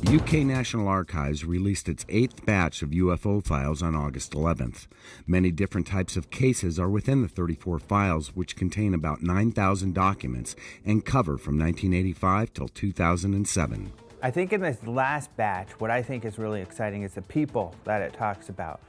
The UK National Archives released its 8th batch of UFO files on August 11th. Many different types of cases are within the 34 files, which contain about 9,000 documents and cover from 1985 till 2007. I think in this last batch, what I think is really exciting is the people that it talks about.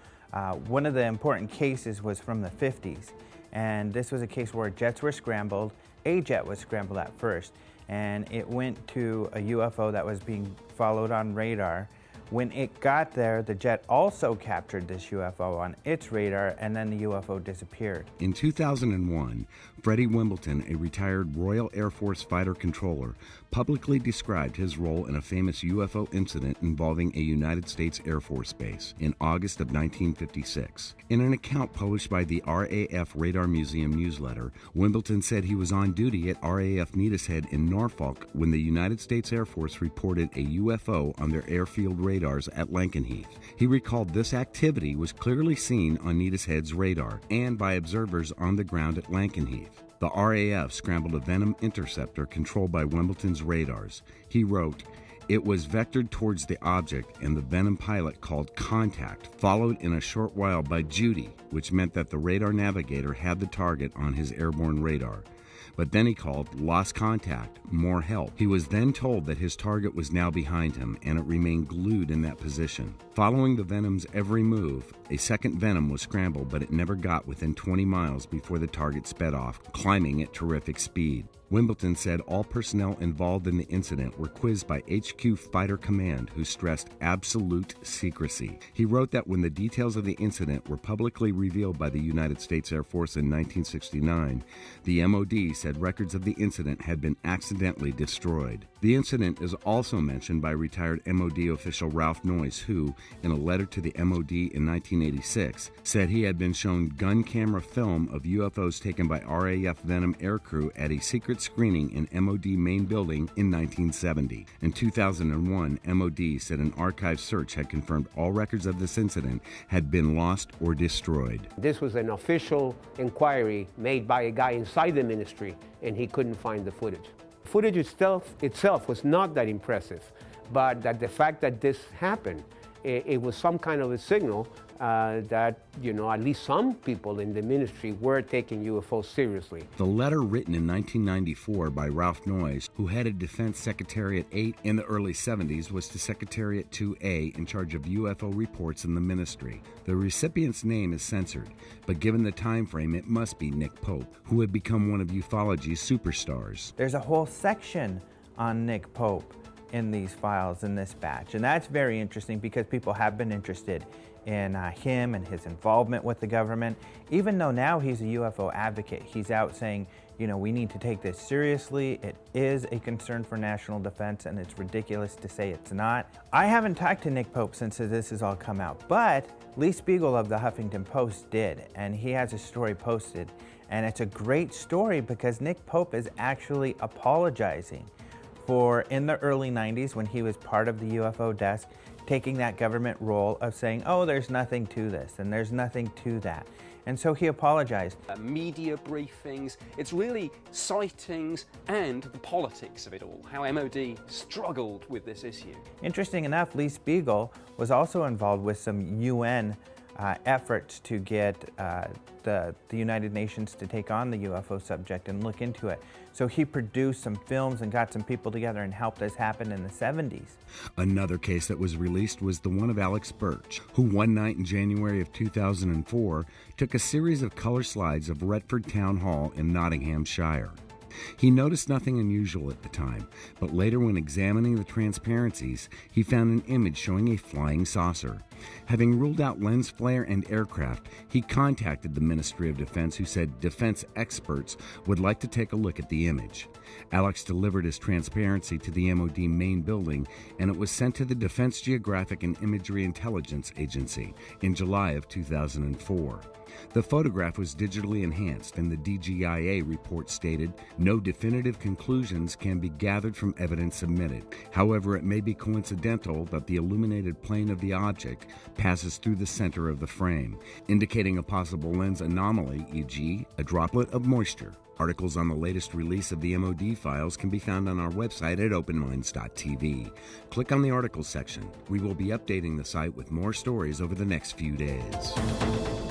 One of the important cases was from the 50s, and this was a case where jets were scrambled. A jet was scrambled at first, and it went to a UFO that was being followed on radar. When it got there, the jet also captured this UFO on its radar, and then the UFO disappeared. In 2001, Freddie Wimbledon, a retired Royal Air Force fighter controller, publicly described his role in a famous UFO incident involving a United States Air Force base in August of 1956. In an account published by the RAF Radar Museum newsletter, Wimbledon said he was on duty at RAF Neatishead in Norfolk when the United States Air Force reported a UFO on their airfield radars at Lakenheath. He recalled this activity was clearly seen on Neatishead's radar and by observers on the ground at Lakenheath. The RAF scrambled a Venom interceptor controlled by Wimbledon's radars. He wrote, "It was vectored towards the object, and the Venom pilot called contact, followed in a short while by Judy, which meant that the radar navigator had the target on his airborne radar. But then he called, lost contact, more help. He was then told that his target was now behind him, and it remained glued in that position. Following the Venom's every move, a second Venom was scrambled, but it never got within 20 miles before the target sped off, climbing at terrific speed." Wimbledon said all personnel involved in the incident were quizzed by HQ Fighter Command, who stressed absolute secrecy. He wrote that when the details of the incident were publicly revealed by the United States Air Force in 1969, the MoD said records of the incident had been accidentally destroyed. The incident is also mentioned by retired MoD official Ralph Noyce, who, in a letter to the MoD in 1986, said he had been shown gun camera film of UFOs taken by RAF Venom aircrew at a secret screening in MoD main building in 1970. In 2001, MoD said an archive search had confirmed all records of this incident had been lost or destroyed. This was an official inquiry made by a guy inside the ministry, and he couldn't find the footage. Footage itself was not that impressive, but that the fact that this happened, it was some kind of a signal that, at least some people in the ministry were taking UFOs seriously. The letter written in 1994 by Ralph Noyce, who headed Defense Secretariat 8 in the early 70s, was to Secretariat 2A in charge of UFO reports in the ministry. The recipient's name is censored, but given the time frame, it must be Nick Pope, who had become one of ufology's superstars. There's a whole section on Nick Pope in these files in this batch, and that's very interesting because people have been interested in him and his involvement with the government. Even though now he's a UFO advocate, he's out saying, we need to take this seriously. It is a concern for national defense, and it's ridiculous to say it's not. I haven't talked to Nick Pope since this has all come out, but Lee Spiegel of the Huffington Post did, and he has a story posted, and it's a great story because Nick Pope is actually apologizing for, in the early 90s when he was part of the UFO desk, taking that government role of saying, oh, there's nothing to this and there's nothing to that. And so he apologized. Media briefings, it's really sightings and the politics of it all, how MoD struggled with this issue. Interesting enough, Lee Spiegel was also involved with some UN efforts to get the United Nations to take on the UFO subject and look into it. So he produced some films and got some people together and helped this happen in the 70s. Another case that was released was the one of Alex Birch, who one night in January of 2004 took a series of color slides of Retford Town Hall in Nottinghamshire. He noticed nothing unusual at the time, but later when examining the transparencies, he found an image showing a flying saucer. Having ruled out lens flare and aircraft, he contacted the Ministry of Defense, who said defense experts would like to take a look at the image. Alex delivered his transparency to the MoD main building, and it was sent to the Defense Geographic and Imagery Intelligence Agency in July of 2004. The photograph was digitally enhanced, and the DGIA report stated, No definitive conclusions can be gathered from evidence submitted. However, it may be coincidental that the illuminated plane of the object passes through the center of the frame, indicating a possible lens anomaly, e.g., a droplet of moisture. Articles on the latest release of the MoD files can be found on our website at openminds.tv. Click on the articles section. We will be updating the site with more stories over the next few days.